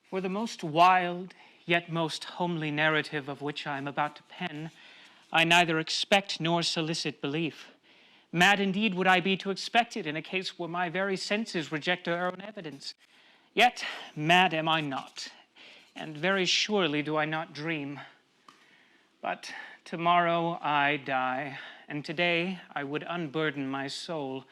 For the most wild, yet most homely narrative of which I am about to pen, I neither expect nor solicit belief. Mad indeed would I be to expect it in a case where my very senses reject their own evidence. Yet mad am I not, and very surely do I not dream. But tomorrow I die, and today I would unburden my soul.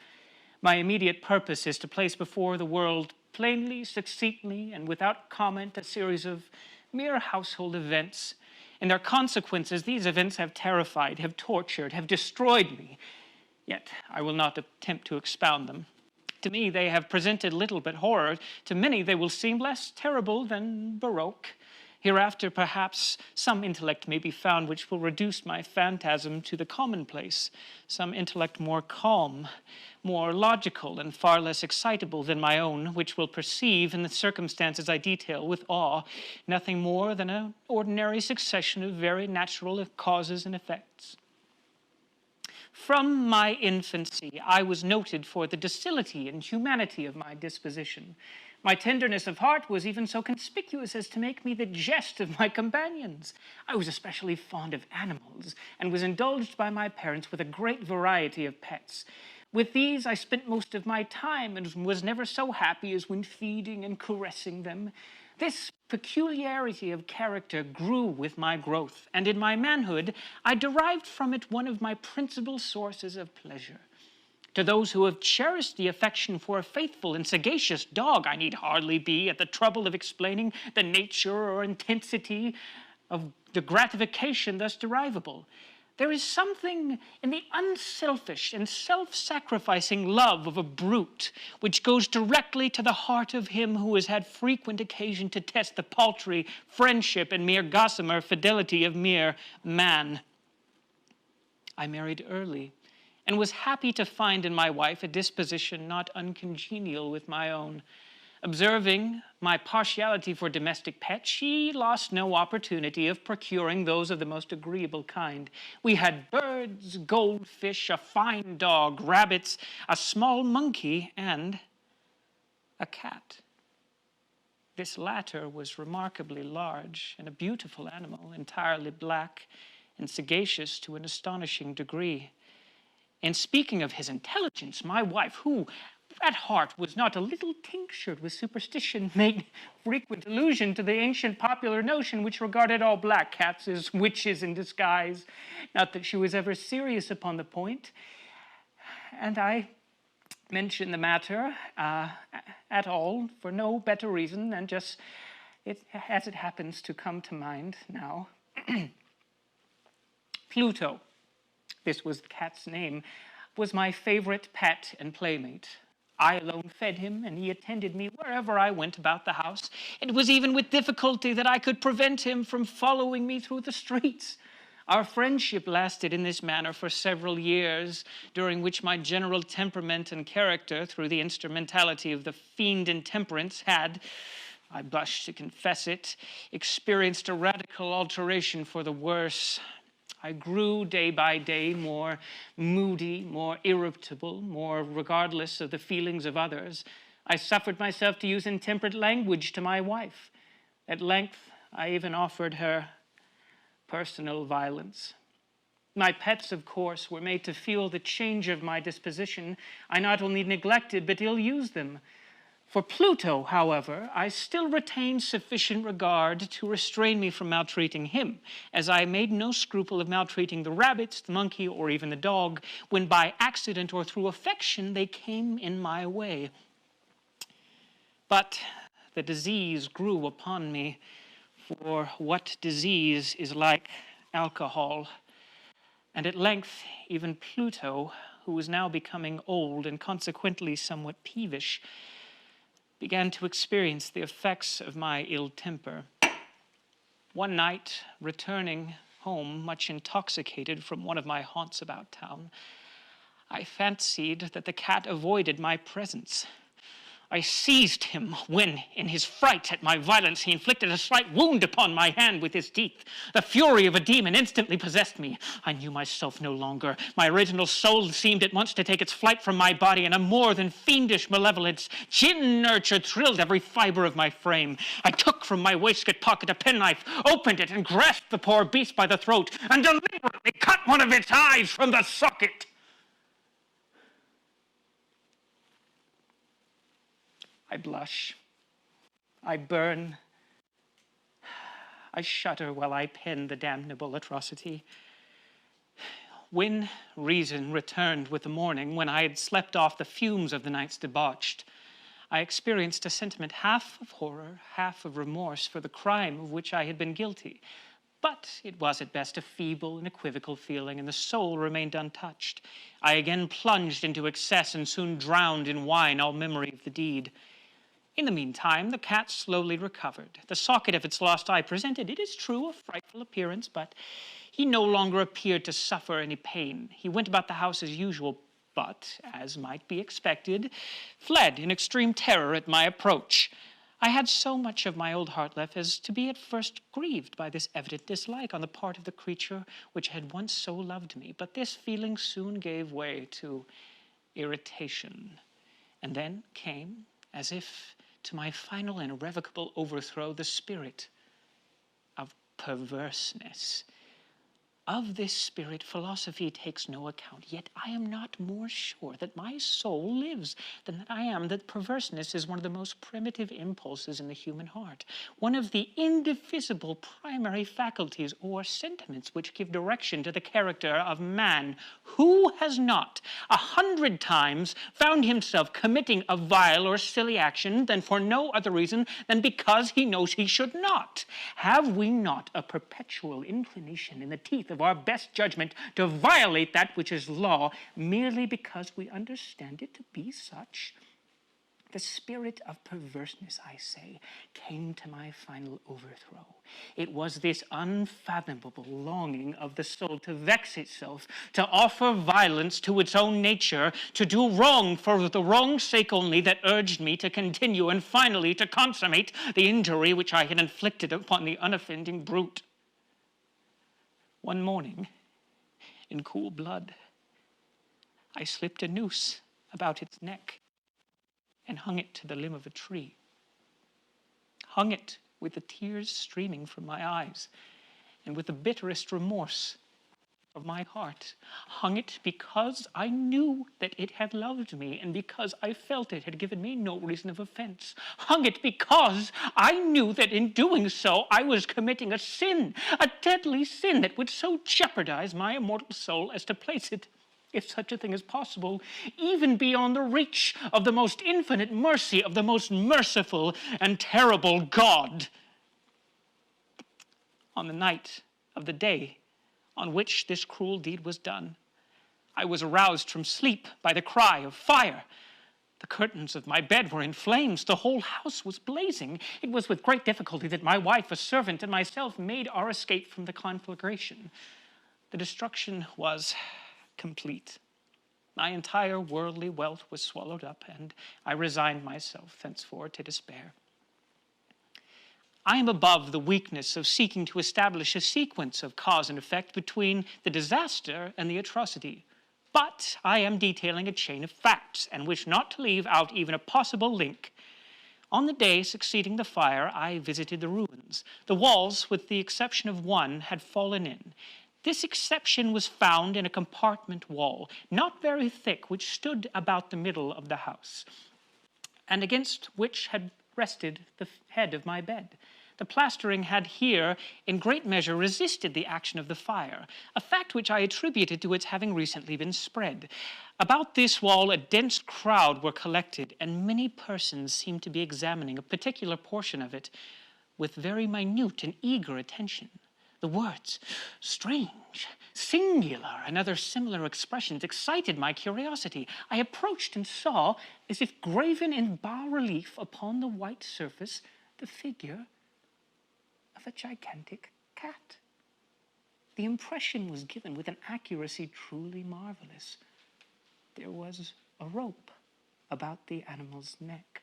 My immediate purpose is to place before the world plainly, succinctly, and without comment a series of mere household events. In their consequences, these events have terrified, have tortured, have destroyed me. Yet I will not attempt to expound them. To me, they have presented little but horror. To many, they will seem less terrible than Baroque. Hereafter, perhaps, some intellect may be found which will reduce my phantasm to the commonplace, some intellect more calm, more logical, and far less excitable than my own, which will perceive, in the circumstances I detail with awe, nothing more than an ordinary succession of very natural causes and effects. From my infancy, I was noted for the docility and humanity of my disposition. My tenderness of heart was even so conspicuous as to make me the jest of my companions. I was especially fond of animals, and was indulged by my parents with a great variety of pets. With these I spent most of my time, and was never so happy as when feeding and caressing them. This peculiarity of character grew with my growth, and in my manhood I derived from it one of my principal sources of pleasure. To those who have cherished the affection for a faithful and sagacious dog, I need hardly be at the trouble of explaining the nature or intensity of the gratification thus derivable. There is something in the unselfish and self-sacrificing love of a brute which goes directly to the heart of him who has had frequent occasion to test the paltry friendship and mere gossamer fidelity of mere man. I married early, and was happy to find in my wife a disposition not uncongenial with my own. Observing my partiality for domestic pets, she lost no opportunity of procuring those of the most agreeable kind. We had birds, goldfish, a fine dog, rabbits, a small monkey, and a cat. This latter was remarkably large and a beautiful animal, entirely black and sagacious to an astonishing degree. In speaking of his intelligence, my wife, who at heart was not a little tinctured with superstition, made frequent allusion to the ancient popular notion which regarded all black cats as witches in disguise. Not that she was ever serious upon the point. And I mention the matter at all for no better reason than just as it happens to come to mind now. Pluto, this was the cat's name, was my favorite pet and playmate. I alone fed him, and he attended me wherever I went about the house. It was even with difficulty that I could prevent him from following me through the streets. Our friendship lasted in this manner for several years, during which my general temperament and character, through the instrumentality of the fiend intemperance, had, I blush to confess it, experienced a radical alteration for the worse. I grew day by day more moody, more irritable, more regardless of the feelings of others. I suffered myself to use intemperate language to my wife. At length, I even offered her personal violence. My pets, of course, were made to feel the change of my disposition. I not only neglected, but ill-used them. For Pluto, however, I still retained sufficient regard to restrain me from maltreating him, as I made no scruple of maltreating the rabbits, the monkey, or even the dog, when by accident or through affection they came in my way. But the disease grew upon me, for what disease is like alcohol? And at length, even Pluto, who was now becoming old and consequently somewhat peevish, began to experience the effects of my ill temper. One night, returning home much intoxicated from one of my haunts about town, I fancied that the cat avoided my presence. I seized him when, in his fright at my violence, he inflicted a slight wound upon my hand with his teeth. The fury of a demon instantly possessed me. I knew myself no longer. My original soul seemed at once to take its flight from my body, and a more than fiendish malevolence, gin nurture, thrilled every fiber of my frame. I took from my waistcoat pocket a penknife, opened it, and grasped the poor beast by the throat, and deliberately cut one of its eyes from the socket. I blush, I burn, I shudder while I pen the damnable atrocity. When reason returned with the morning, when I had slept off the fumes of the night's debauch, I experienced a sentiment half of horror, half of remorse for the crime of which I had been guilty. But it was at best a feeble and equivocal feeling, and the soul remained untouched. I again plunged into excess and soon drowned in wine all memory of the deed. In the meantime, the cat slowly recovered. The socket of its lost eye presented, it is true, a frightful appearance, but he no longer appeared to suffer any pain. He went about the house as usual, but, as might be expected, fled in extreme terror at my approach. I had so much of my old heart left as to be at first grieved by this evident dislike on the part of the creature which had once so loved me, but this feeling soon gave way to irritation. And then came, as if to my final and irrevocable overthrow, the spirit of perverseness. Of this spirit, philosophy takes no account, yet I am not more sure that my soul lives than that I am that perverseness is one of the most primitive impulses in the human heart, one of the indivisible primary faculties or sentiments which give direction to the character of man. Who has not 100 times found himself committing a vile or silly action than for no other reason than because he knows he should not? Have we not a perpetual inclination in the teeth of our best judgment to violate that which is law merely because we understand it to be such? The spirit of perverseness, I say, came to my final overthrow. It was this unfathomable longing of the soul to vex itself, to offer violence to its own nature, to do wrong for the wrong's sake only, that urged me to continue and finally to consummate the injury which I had inflicted upon the unoffending brute. One morning, in cool blood, I slipped a noose about its neck and hung it to the limb of a tree. Hung it with the tears streaming from my eyes and with the bitterest remorse of my heart. Hung it because I knew that it had loved me and because I felt it had given me no reason of offense. Hung it because I knew that in doing so I was committing a sin, a deadly sin that would so jeopardize my immortal soul as to place it, if such a thing is possible, even beyond the reach of the most infinite mercy of the most merciful and terrible God. On the night of the day on which this cruel deed was done, I was aroused from sleep by the cry of fire. The curtains of my bed were in flames. The whole house was blazing. It was with great difficulty that my wife, a servant, and myself made our escape from the conflagration. The destruction was complete. My entire worldly wealth was swallowed up, and I resigned myself thenceforth to despair. I am above the weakness of seeking to establish a sequence of cause and effect between the disaster and the atrocity, but I am detailing a chain of facts and wish not to leave out even a possible link. On the day succeeding the fire, I visited the ruins. The walls, with the exception of one, had fallen in. This exception was found in a compartment wall, not very thick, which stood about the middle of the house, and against which had rested the head of my bed. The plastering had here, in great measure, resisted the action of the fire, a fact which I attributed to its having recently been spread. About this wall, a dense crowd were collected, and many persons seemed to be examining a particular portion of it with very minute and eager attention. The words, strange, singular, and other similar expressions excited my curiosity. I approached and saw, as if graven in bas-relief upon the white surface, the figure of a gigantic cat. The impression was given with an accuracy truly marvelous. There was a rope about the animal's neck.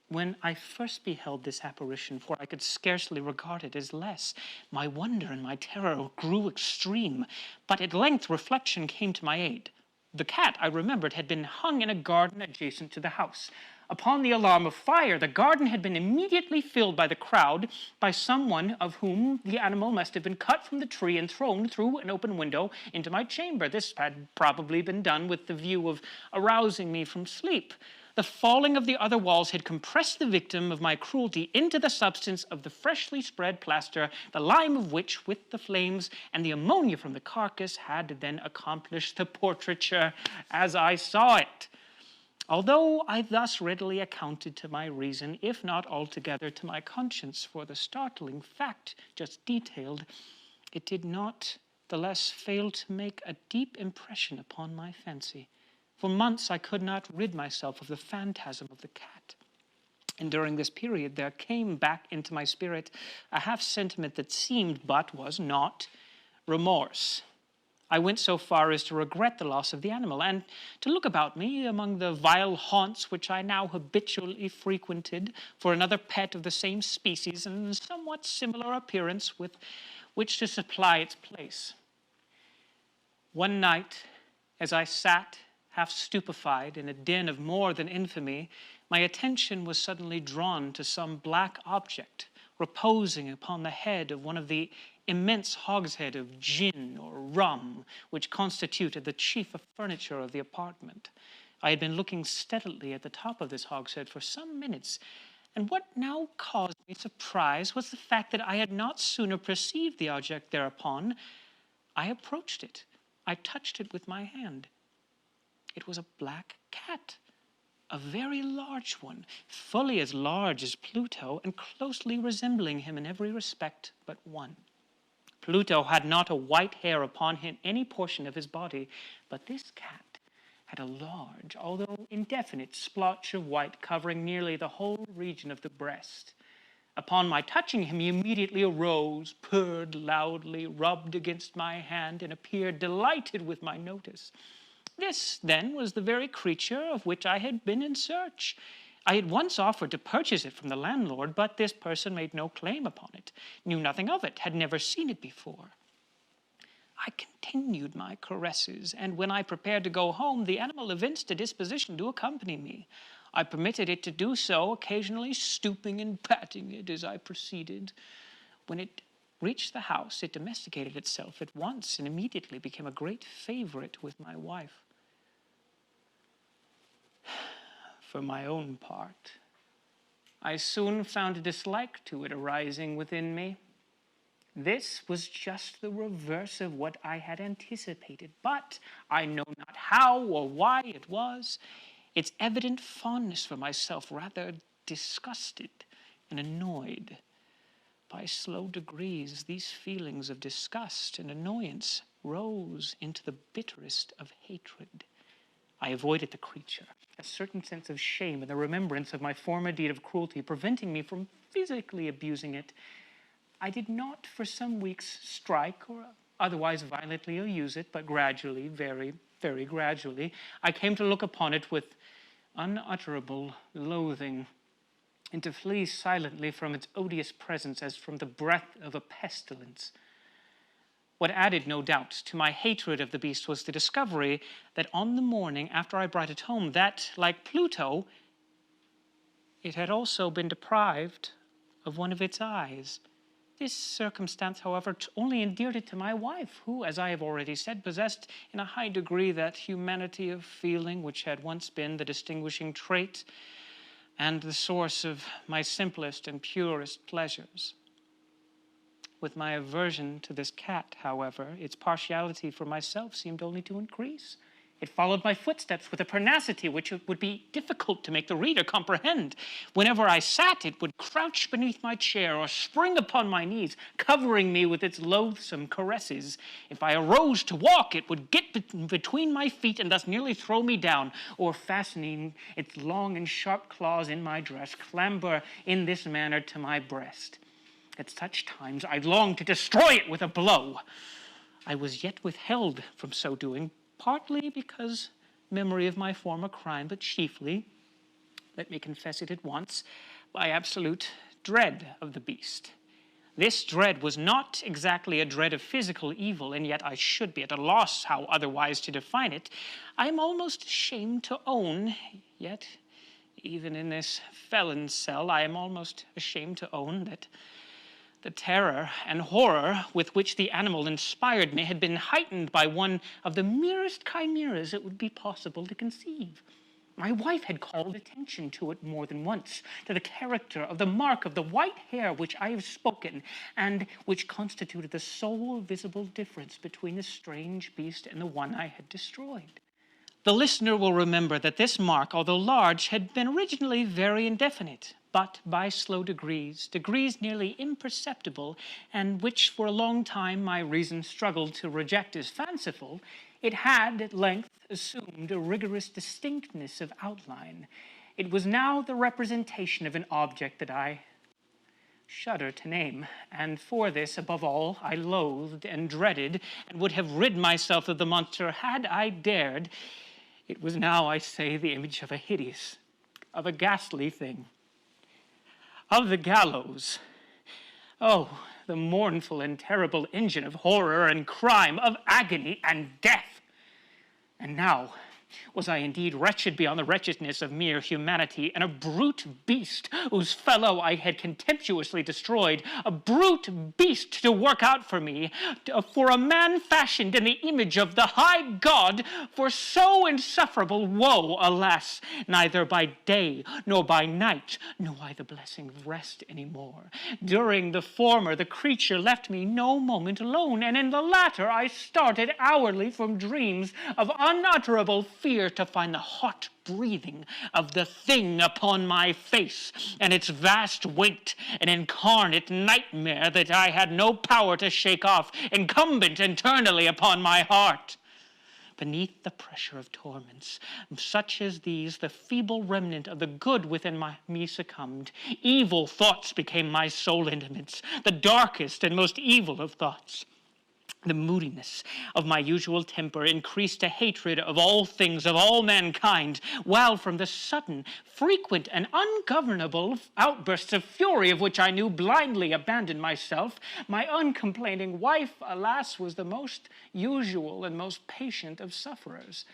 When I first beheld this apparition, for I could scarcely regard it as less, my wonder and my terror grew extreme. But at length reflection came to my aid. The cat, I remembered, had been hung in a garden adjacent to the house. Upon the alarm of fire, the garden had been immediately filled by the crowd, by someone of whom the animal must have been cut from the tree and thrown through an open window into my chamber. This had probably been done with the view of arousing me from sleep. The falling of the other walls had compressed the victim of my cruelty into the substance of the freshly spread plaster, the lime of which, with the flames and the ammonia from the carcass, had then accomplished the portraiture as I saw it. Although I thus readily accounted to my reason, if not altogether to my conscience, for the startling fact just detailed, it did not the less fail to make a deep impression upon my fancy. For months I could not rid myself of the phantasm of the cat. And during this period there came back into my spirit a half-sentiment that seemed, but was not, remorse. I went so far as to regret the loss of the animal, and to look about me among the vile haunts which I now habitually frequented for another pet of the same species and somewhat similar appearance with which to supply its place. One night, as I sat half stupefied in a den of more than infamy, my attention was suddenly drawn to some black object reposing upon the head of one of the immense hogshead of gin or rum which constituted the chief furniture of the apartment. I had been looking steadily at the top of this hogshead for some minutes, and what now caused me surprise was the fact that I had not sooner perceived the object thereupon. I approached it. I touched it with my hand. It was a black cat, a very large one, fully as large as Pluto and closely resembling him in every respect but one. Pluto had not a white hair upon him any portion of his body, but this cat had a large, although indefinite, splotch of white covering nearly the whole region of the breast. Upon my touching him, he immediately arose, purred loudly, rubbed against my hand, and appeared delighted with my notice. This, then, was the very creature of which I had been in search. I had once offered to purchase it from the landlord, but this person made no claim upon it, knew nothing of it, had never seen it before. I continued my caresses, and when I prepared to go home, the animal evinced a disposition to accompany me. I permitted it to do so, occasionally stooping and patting it as I proceeded. When it reached the house, it domesticated itself at once and immediately became a great favorite with my wife. For my own part, I soon found a dislike to it arising within me. This was just the reverse of what I had anticipated, but I know not how or why it was. Its evident fondness for myself rather disgusted and annoyed. By slow degrees, these feelings of disgust and annoyance rose into the bitterest of hatred. I avoided the creature, a certain sense of shame and the remembrance of my former deed of cruelty preventing me from physically abusing it. I did not for some weeks strike or otherwise violently use it, but gradually, very, very gradually, I came to look upon it with unutterable loathing, and to flee silently from its odious presence as from the breath of a pestilence. What added, no doubt, to my hatred of the beast was the discovery that on the morning after I brought it home, that, like Pluto, it had also been deprived of one of its eyes. This circumstance, however, only endeared it to my wife, who, as I have already said, possessed in a high degree that humanity of feeling which had once been the distinguishing trait and the source of my simplest and purest pleasures. With my aversion to this cat, however, its partiality for myself seemed only to increase. It followed my footsteps with a pertinacity which it would be difficult to make the reader comprehend. Whenever I sat, it would crouch beneath my chair or spring upon my knees, covering me with its loathsome caresses. If I arose to walk, it would get between my feet and thus nearly throw me down, or fastening its long and sharp claws in my dress, clamber in this manner to my breast. At such times, I longed to destroy it with a blow. I was yet withheld from so doing, partly because memory of my former crime, but chiefly let me confess it at once, by absolute dread of the beast. This dread was not exactly a dread of physical evil, and yet I should be at a loss how otherwise to define it. I am almost ashamed to own, yet even in this felon's cell, I am almost ashamed to own that the terror and horror with which the animal inspired me had been heightened by one of the merest chimeras it would be possible to conceive. My wife had called attention to it more than once, to the character of the mark of the white hair which I have spoken, and which constituted the sole visible difference between the strange beast and the one I had destroyed. The listener will remember that this mark, although large, had been originally very indefinite, but by slow degrees nearly imperceptible, and which for a long time my reason struggled to reject as fanciful, it had at length assumed a rigorous distinctness of outline. It was now the representation of an object that I shudder to name, and for this, above all, I loathed and dreaded, and would have rid myself of the monster had I dared. It was now, I say, the image of a ghastly thing, of the gallows. Oh, the mournful and terrible engine of horror and crime, of agony and death. And now, was I indeed wretched beyond the wretchedness of mere humanity, and a brute beast whose fellow I had contemptuously destroyed, a brute beast to work out for me, for a man fashioned in the image of the high God, for so insufferable woe, alas, neither by day nor by night knew I the blessing of rest any more. During the former, the creature left me no moment alone, and in the latter I started hourly from dreams of unutterable fear to find the hot breathing of the thing upon my face, and its vast weight an incarnate nightmare that I had no power to shake off, incumbent internally upon my heart. Beneath the pressure of torments such as these, the feeble remnant of the good within me succumbed. Evil thoughts became my sole intimates, the darkest and most evil of thoughts. The moodiness of my usual temper increased to hatred of all things, of all mankind, while from the sudden, frequent, and ungovernable outbursts of fury of which I knew blindly abandoned myself, my uncomplaining wife, alas, was the most usual and most patient of sufferers.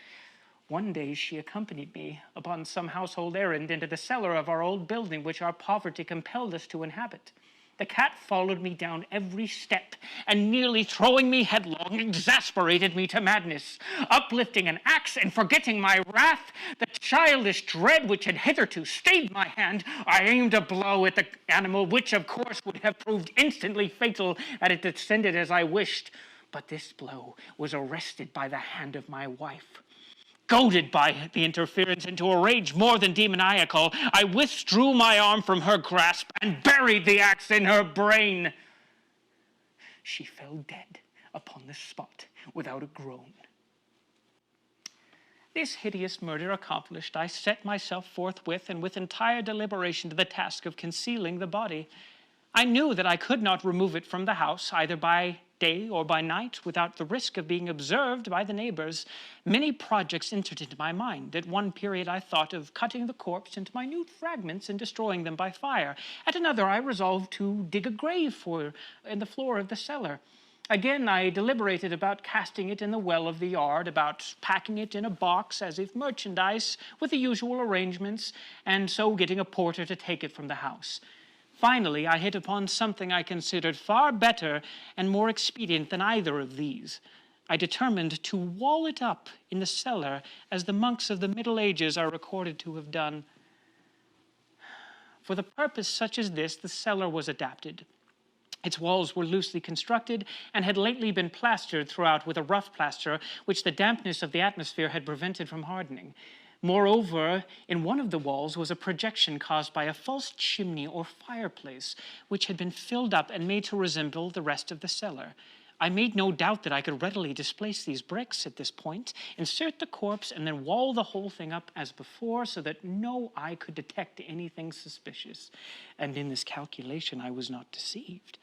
One day she accompanied me upon some household errand into the cellar of our old building which our poverty compelled us to inhabit. The cat followed me down every step, and nearly throwing me headlong, exasperated me to madness. Uplifting an axe and forgetting my wrath, the childish dread which had hitherto stayed my hand, I aimed a blow at the animal, which of course would have proved instantly fatal had it descended as I wished. But this blow was arrested by the hand of my wife. Goaded by the interference into a rage more than demoniacal, I withdrew my arm from her grasp and buried the axe in her brain. She fell dead upon the spot without a groan. This hideous murder accomplished, I set myself forthwith and with entire deliberation to the task of concealing the body. I knew that I could not remove it from the house, either by day or by night, without the risk of being observed by the neighbors. Many projects entered into my mind. At one period I thought of cutting the corpse into minute fragments and destroying them by fire. At another I resolved to dig a grave in the floor of the cellar. Again, I deliberated about casting it in the well of the yard, about packing it in a box as if merchandise with the usual arrangements, and so getting a porter to take it from the house. Finally, I hit upon something I considered far better and more expedient than either of these. I determined to wall it up in the cellar as the monks of the Middle Ages are recorded to have done. For the purpose such as this, the cellar was adapted. Its walls were loosely constructed and had lately been plastered throughout with a rough plaster, which the dampness of the atmosphere had prevented from hardening. Moreover, in one of the walls was a projection caused by a false chimney or fireplace, which had been filled up and made to resemble the rest of the cellar. I made no doubt that I could readily displace these bricks at this point, insert the corpse, and then wall the whole thing up as before so that no eye could detect anything suspicious. And in this calculation I was not deceived.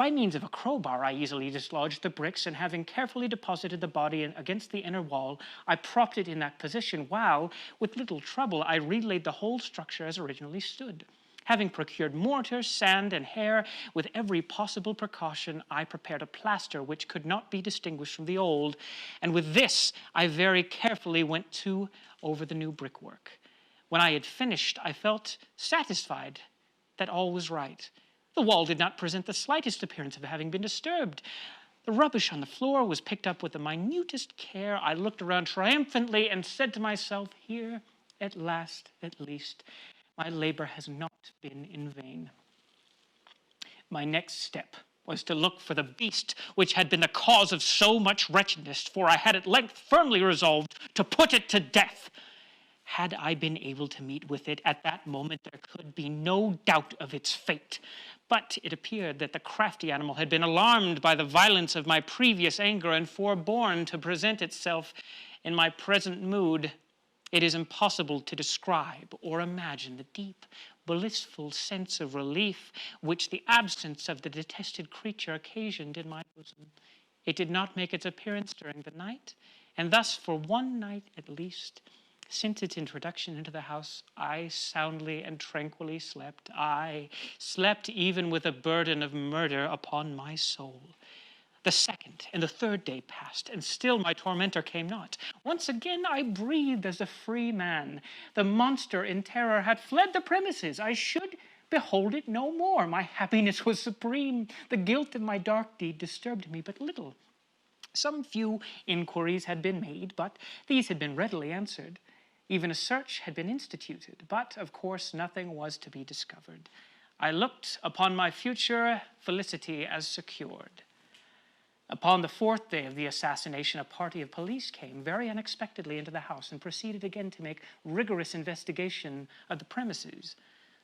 By means of a crowbar, I easily dislodged the bricks, and having carefully deposited the body against the inner wall, I propped it in that position while, with little trouble, I relaid the whole structure as originally stood. Having procured mortar, sand, and hair, with every possible precaution, I prepared a plaster which could not be distinguished from the old, and with this I very carefully went over the new brickwork. When I had finished, I felt satisfied that all was right. The wall did not present the slightest appearance of having been disturbed. The rubbish on the floor was picked up with the minutest care. I looked around triumphantly and said to myself, here, at last, at least, my labor has not been in vain. My next step was to look for the beast which had been the cause of so much wretchedness, for I had at length firmly resolved to put it to death. Had I been able to meet with it at that moment, there could be no doubt of its fate. But it appeared that the crafty animal had been alarmed by the violence of my previous anger and forborne to present itself in my present mood. It is impossible to describe or imagine the deep, blissful sense of relief which the absence of the detested creature occasioned in my bosom. It did not make its appearance during the night, and thus for one night at least, since its introduction into the house, I soundly and tranquilly slept. I slept even with a burden of murder upon my soul. The second and the third day passed, and still my tormentor came not. Once again I breathed as a free man. The monster in terror had fled the premises. I should behold it no more. My happiness was supreme. The guilt of my dark deed disturbed me but little. Some few inquiries had been made, but these had been readily answered. Even a search had been instituted, but of course nothing was to be discovered. I looked upon my future felicity as secured. Upon the fourth day of the assassination, a party of police came very unexpectedly into the house and proceeded again to make rigorous investigation of the premises.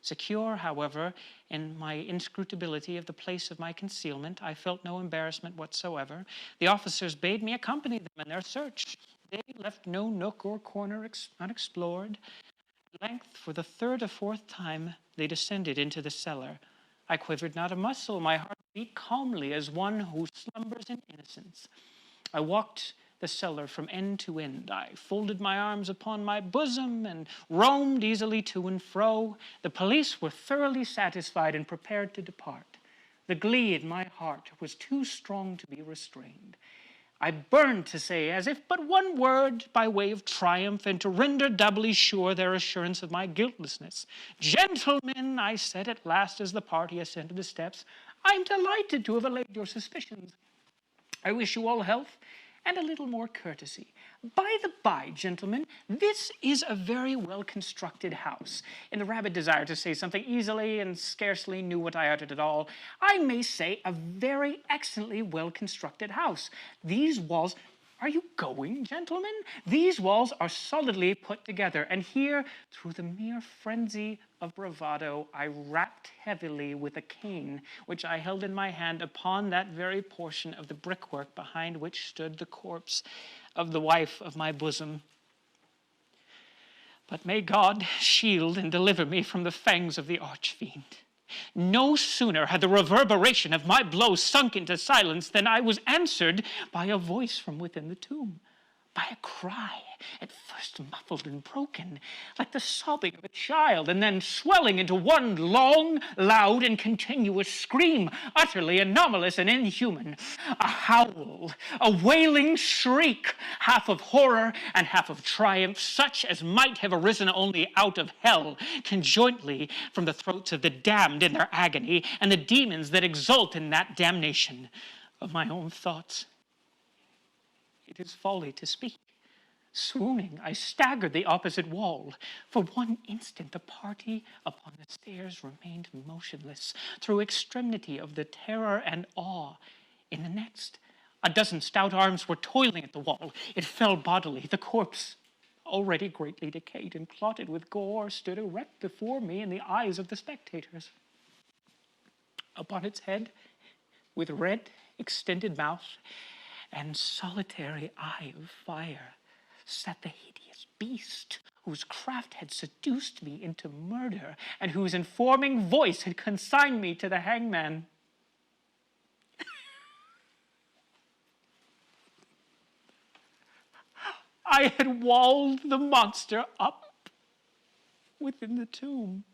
Secure, however, in my inscrutability of the place of my concealment, I felt no embarrassment whatsoever. The officers bade me accompany them in their search. They left no nook or corner unexplored. At length, for the third or fourth time, they descended into the cellar. I quivered not a muscle. My heart beat calmly as one who slumbers in innocence. I walked the cellar from end to end. I folded my arms upon my bosom and roamed easily to and fro. The police were thoroughly satisfied and prepared to depart. The glee in my heart was too strong to be restrained. I burned to say, as if but one word, by way of triumph, and to render doubly sure their assurance of my guiltlessness. Gentlemen, I said at last as the party ascended the steps, I am delighted to have allayed your suspicions. I wish you all health and a little more courtesy. By the by, gentlemen, this is a very well-constructed house. And the rabbit desired to say something easily and scarcely knew what I uttered at all. I may say a very excellently well-constructed house. These walls... Are you going, gentlemen? These walls are solidly put together, and here, through the mere frenzy of bravado, I rapped heavily with a cane, which I held in my hand, upon that very portion of the brickwork behind which stood the corpse of the wife of my bosom. But may God shield and deliver me from the fangs of the arch-fiend. No sooner had the reverberation of my blow sunk into silence than I was answered by a voice from within the tomb, by a cry, at first muffled and broken, like the sobbing of a child, and then swelling into one long, loud, and continuous scream, utterly anomalous and inhuman. A howl, a wailing shriek, half of horror and half of triumph, such as might have arisen only out of hell, conjointly from the throats of the damned in their agony, and the demons that exult in that damnation. Of my own thoughts, it is folly to speak. Swooning, I staggered the opposite wall. For one instant, the party upon the stairs remained motionless, through extremity of the terror and awe. In the next, a dozen stout arms were toiling at the wall. It fell bodily. The corpse, already greatly decayed and clotted with gore, stood erect before me in the eyes of the spectators. Upon its head, with red, extended mouth and solitary eye of fire, sat the hideous beast whose craft had seduced me into murder and whose informing voice had consigned me to the hangman. I had walled the monster up within the tomb.